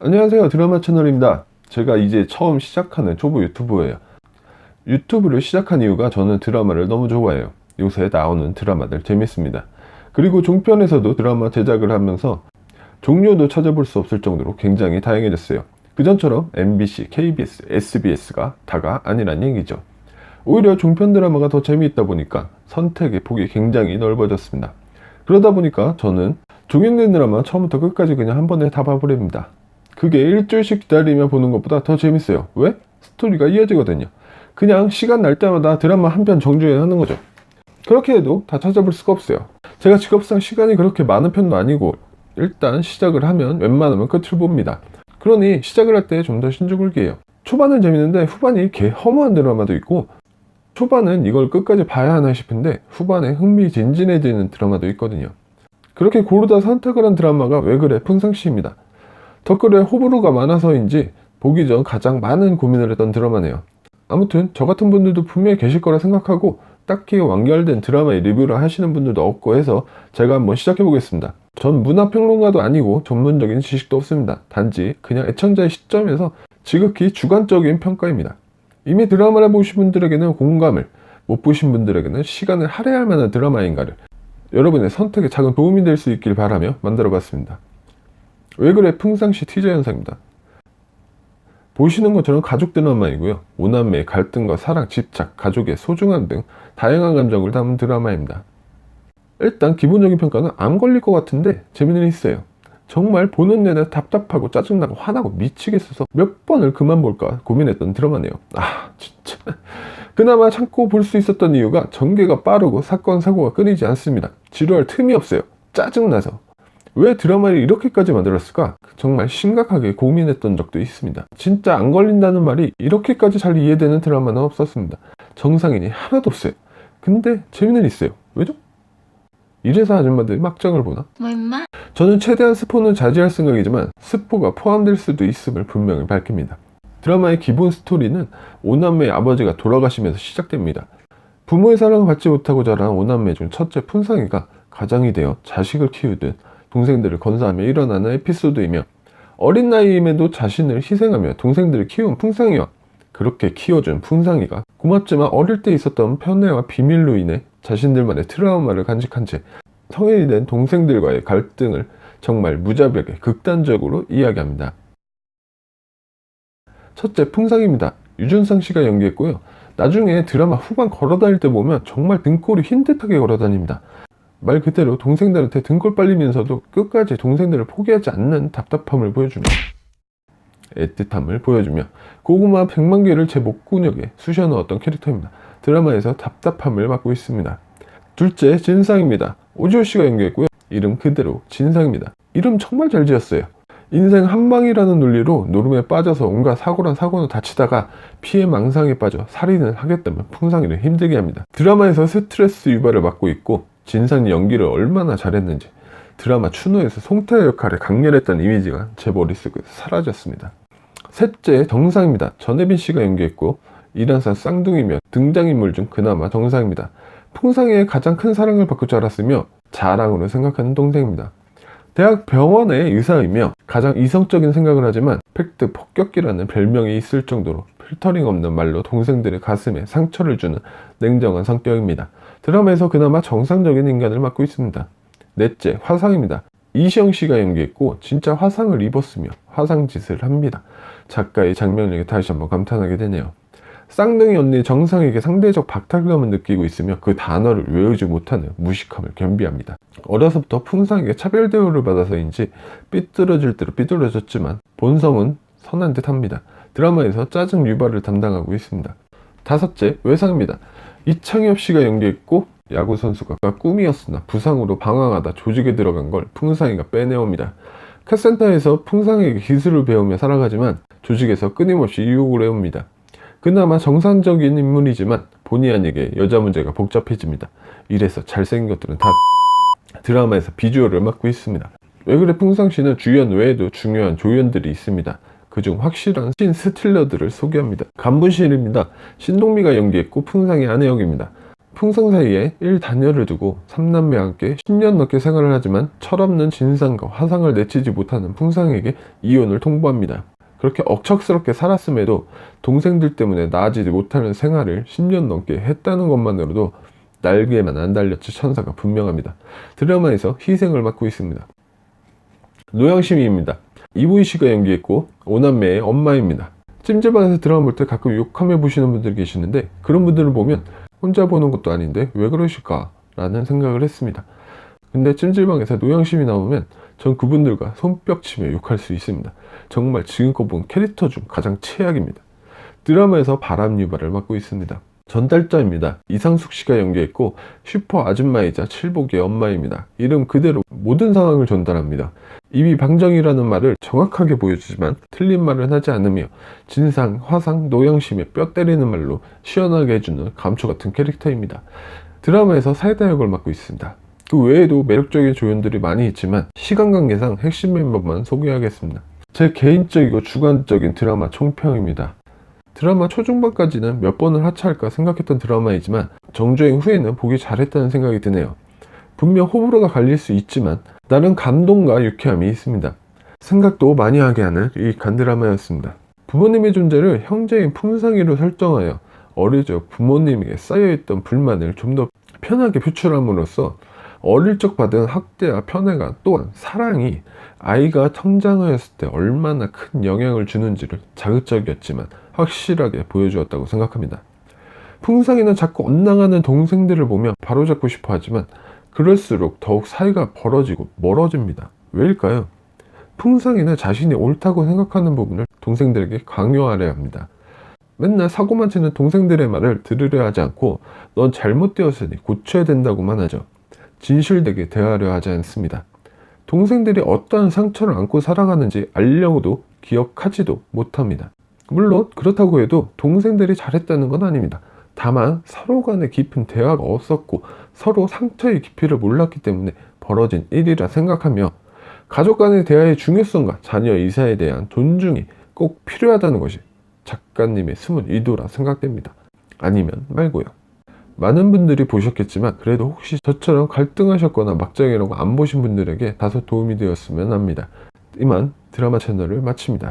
안녕하세요, 드라마 채널입니다. 제가 이제 처음 시작하는 초보 유튜버예요. 유튜브를 시작한 이유가 저는 드라마를 너무 좋아해요. 요새 나오는 드라마들 재밌습니다. 그리고 종편에서도 드라마 제작을 하면서 종료도 찾아볼 수 없을 정도로 굉장히 다양해졌어요. 그전처럼 MBC, KBS, SBS가 다가 아니란 얘기죠. 오히려 종편 드라마가 더 재미있다 보니까 선택의 폭이 굉장히 넓어졌습니다. 그러다 보니까 저는 종영된 드라마 처음부터 끝까지 그냥 한 번에 다 봐버립니다. 그게 일주일씩 기다리며 보는 것보다 더 재밌어요. 왜? 스토리가 이어지거든요. 그냥 시간 날 때마다 드라마 한 편 정주행 하는 거죠. 그렇게 해도 다 찾아볼 수가 없어요. 제가 직업상 시간이 그렇게 많은 편도 아니고 일단 시작을 하면 웬만하면 끝을 봅니다. 그러니 시작을 할 때 좀 더 신중하게 해요. 초반은 재밌는데 후반이 개 허무한 드라마도 있고, 초반은 이걸 끝까지 봐야 하나 싶은데 후반에 흥미진진해지는 드라마도 있거든요. 그렇게 고르다 선택을 한 드라마가 왜 그래 풍상시입니다. 댓글에 호불호가 많아서인지 보기 전 가장 많은 고민을 했던 드라마네요. 아무튼 저 같은 분들도 분명히 계실 거라 생각하고, 딱히 완결된 드라마의 리뷰를 하시는 분들도 없고 해서 제가 한번 시작해 보겠습니다. 전 문화평론가도 아니고 전문적인 지식도 없습니다. 단지 그냥 애청자의 시점에서 지극히 주관적인 평가입니다. 이미 드라마를 보신 분들에게는 공감을, 못 보신 분들에게는 시간을 할애할 만한 드라마인가를 여러분의 선택에 작은 도움이 될 수 있길 바라며 만들어 봤습니다. 왜 그래 풍상시 티저 영상입니다. 보시는 것처럼 가족 드라마이고요. 오남매의 갈등과 사랑, 집착, 가족의 소중함 등 다양한 감정을 담은 드라마입니다. 일단 기본적인 평가는 안 걸릴 것 같은데 재미는 있어요. 정말 보는 내내 답답하고 짜증나고 화나고 미치겠어서 몇 번을 그만 볼까 고민했던 드라마네요. 진짜 그나마 참고 볼 수 있었던 이유가 전개가 빠르고 사건 사고가 끊이지 않습니다. 지루할 틈이 없어요. 짜증나서 왜 드라마를 이렇게까지 만들었을까? 정말 심각하게 고민했던 적도 있습니다. 진짜 안 걸린다는 말이 이렇게까지 잘 이해되는 드라마는 없었습니다. 정상인이 하나도 없어요. 근데 재미는 있어요. 왜죠? 이래서 아줌마들이 막장을 보나? 뭐 임마? 저는 최대한 스포는 자제할 생각이지만 스포가 포함될 수도 있음을 분명히 밝힙니다. 드라마의 기본 스토리는 오남매의 아버지가 돌아가시면서 시작됩니다. 부모의 사랑을 받지 못하고 자란 오남매 중 첫째 푼상이가 가장이 되어 자식을 키우듯 동생들을 건사하며 일어나는 에피소드이며, 어린 나이임에도 자신을 희생하며 동생들을 키운 풍상이와 그렇게 키워준 풍상이가 고맙지만 어릴 때 있었던 편애와 비밀로 인해 자신들만의 트라우마를 간직한 채 성인이 된 동생들과의 갈등을 정말 무자비하게 극단적으로 이야기합니다. 첫째 풍상입니다. 유준상 씨가 연기했고요. 나중에 드라마 후반 걸어다닐 때 보면 정말 등골이 흰 듯하게 걸어다닙니다. 말 그대로 동생들한테 등골 빨리면서도 끝까지 동생들을 포기하지 않는 답답함을 보여주며, 애틋함을 보여주며 고구마 100만 개를 제 목구멍에 쑤셔 넣었던 캐릭터입니다. 드라마에서 답답함을 맡고 있습니다. 둘째 진상입니다. 오지호 씨가 연기했고요. 이름 그대로 진상입니다. 이름 정말 잘 지었어요. 인생 한방이라는 논리로 노름에 빠져서 온갖 사고란 사고는 다치다가 피해망상에 빠져 살인을 하겠다면 풍상이를 힘들게 합니다. 드라마에서 스트레스 유발을 맡고 있고, 진상이 연기를 얼마나 잘했는지 드라마 추노에서 송태호 역할에 강렬했던 이미지가 제 머릿속에서 사라졌습니다. 셋째 정상입니다. 전혜빈 씨가 연기했고 일한사 쌍둥이며 등장인물 중 그나마 정상입니다. 풍상이의 가장 큰 사랑을 받고 자랐으며 자랑으로 생각하는 동생입니다. 대학 병원의 의사이며 가장 이성적인 생각을 하지만 팩트 폭격기라는 별명이 있을 정도로 필터링 없는 말로 동생들의 가슴에 상처를 주는 냉정한 성격입니다. 드라마에서 그나마 정상적인 인간을 맡고 있습니다. 넷째 화상입니다. 이시영 씨가 연기했고 진짜 화상을 입었으며 화상짓을 합니다. 작가의 장면력에 다시 한번 감탄하게 되네요. 쌍둥이 언니 정상에게 상대적 박탈감을 느끼고 있으며 그 단어를 외우지 못하는 무식함을 겸비합니다. 어려서부터 풍상에게 차별 대우를 받아서인지 삐뚤어질 대로 삐뚤어졌지만 본성은 선한 듯 합니다. 드라마에서 짜증 유발을 담당하고 있습니다. 다섯째 외상입니다. 이창엽 씨가 연기했고 야구선수가 꿈이었으나 부상으로 방황하다 조직에 들어간 걸 풍상이가 빼내옵니다. 카센터에서 풍상에게 기술을 배우며 살아가지만 조직에서 끊임없이 유혹을 해옵니다. 그나마 정상적인 인물이지만 본의 아니게 여자 문제가 복잡해집니다. 이래서 잘생긴 것들은 다 드라마에서 비주얼을 맡고 있습니다. 왜 그래 풍상씨는 주연 외에도 중요한 조연들이 있습니다. 그중 확실한 신 스틸러들을 소개합니다. 간분실입니다. 신동미가 연기했고 풍상의 아내 역입니다. 풍상 사이에 1단열을 두고 3남매와 함께 10년 넘게 생활을 하지만 철없는 진상과 화상을 내치지 못하는 풍상에게 이혼을 통보합니다. 그렇게 억척스럽게 살았음에도 동생들 때문에 나아지지 못하는 생활을 10년 넘게 했다는 것만으로도 날개만 안 달렸지 천사가 분명합니다. 드라마에서 희생을 맡고 있습니다. 노양심입니다. 이보희 씨가 연기했고 5남매의 엄마입니다. 찜질방에서 드라마 볼 때 가끔 욕하며 보시는 분들이 계시는데, 그런 분들을 보면 혼자 보는 것도 아닌데 왜 그러실까 라는 생각을 했습니다. 근데 찜질방에서 노양심이 나오면 전 그분들과 손뼉치며 욕할 수 있습니다. 정말 지금껏 본 캐릭터 중 가장 최악입니다. 드라마에서 바람 유발을 맡고 있습니다. 전달자입니다. 이상숙 씨가 연기했고 슈퍼 아줌마이자 칠복의 엄마입니다. 이름 그대로 모든 상황을 전달합니다. 입이 방정이라는 말을 정확하게 보여주지만 틀린 말은 하지 않으며 진상, 화상, 노양심에 뼈 때리는 말로 시원하게 해주는 감초 같은 캐릭터입니다. 드라마에서 사이다 역을 맡고 있습니다. 그 외에도 매력적인 조연들이 많이 있지만 시간 관계상 핵심 멤버만 소개하겠습니다. 제 개인적이고 주관적인 드라마 총평입니다. 드라마 초중반까지는 몇 번을 하차할까 생각했던 드라마이지만 정주행 후에는 보기 잘했다는 생각이 드네요. 분명 호불호가 갈릴 수 있지만 나름 감동과 유쾌함이 있습니다. 생각도 많이 하게 하는 유익한 드라마였습니다. 부모님의 존재를 형제인 풍상이로 설정하여 어릴 적 부모님에게 쌓여있던 불만을 좀 더 편하게 표출함으로써 어릴 적 받은 학대와 편애가 또한 사랑이 아이가 성장하였을 때 얼마나 큰 영향을 주는지를 자극적이었지만 확실하게 보여주었다고 생각합니다. 풍상이는 자꾸 엇나가는 동생들을 보며 바로잡고 싶어 하지만 그럴수록 더욱 사이가 벌어지고 멀어집니다. 왜일까요? 풍상이는 자신이 옳다고 생각하는 부분을 동생들에게 강요하려 합니다. 맨날 사고만 치는 동생들의 말을 들으려 하지 않고 넌 잘못되었으니 고쳐야 된다고만 하죠. 진실되게 대하려 하지 않습니다. 동생들이 어떠한 상처를 안고 살아가는지 알려고도 기억하지도 못합니다. 물론 그렇다고 해도 동생들이 잘했다는 건 아닙니다. 다만 서로 간에 깊은 대화가 없었고 서로 상처의 깊이를 몰랐기 때문에 벌어진 일이라 생각하며 가족 간의 대화의 중요성과 자녀 이사에 대한 존중이 꼭 필요하다는 것이 작가님의 숨은 의도라 생각됩니다. 아니면 말고요. 많은 분들이 보셨겠지만 그래도 혹시 저처럼 갈등하셨거나 막장이라고 안 보신 분들에게 다소 도움이 되었으면 합니다. 이만 드라마 채널을 마칩니다.